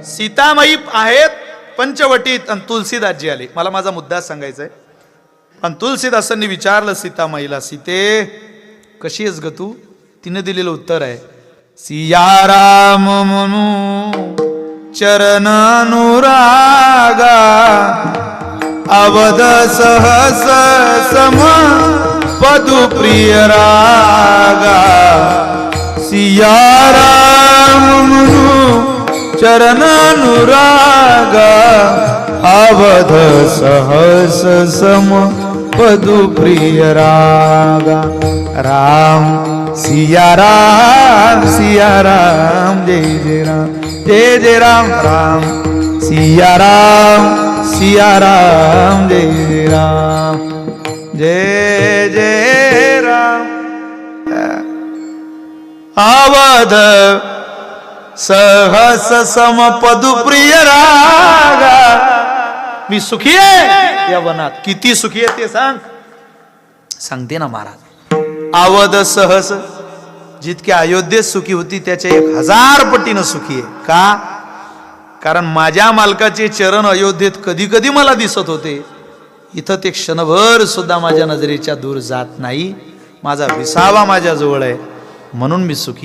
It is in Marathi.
सीतामाई आहेत पंचवटीत आणि तुलसीदासजी आले. मला माझा मुद्दा सांगायचा आहे. आणि तुलसीदासांनी विचारलं सीतामाईला, सीते कशी आहेस ग तू? तिने दिलेलं उत्तर आहे, सिया राम म्हणू चरण अनुरागा अवध सहस सम पदु प्रिय रागा. सिया राम म्हणू चरण अनुरागा अवध सहस सम पदु प्रिय रागा. राम सिया राम जय जय राम जय जय राम. राम सिया राम जय जय राम जय जय राम. अवध सहस सम पदु प्रिय रागा. मी सुखी आहे या वनात. किती सुखी आहे ते सांगते ना महाराज. अवध सहस, जितके अयोध्येत सुखी होती त्याच्या 1000 पटीनं सुखी आहे. का? कारण माझ्या मालकाचे चरण अयोध्येत कधी कधी मला दिसत होते. इथं ते क्षणभर सुद्धा माझ्या नजरेच्या दूर जात नाही. माझा विसावा माझ्या जवळ आहे म्हणून मी सुखी.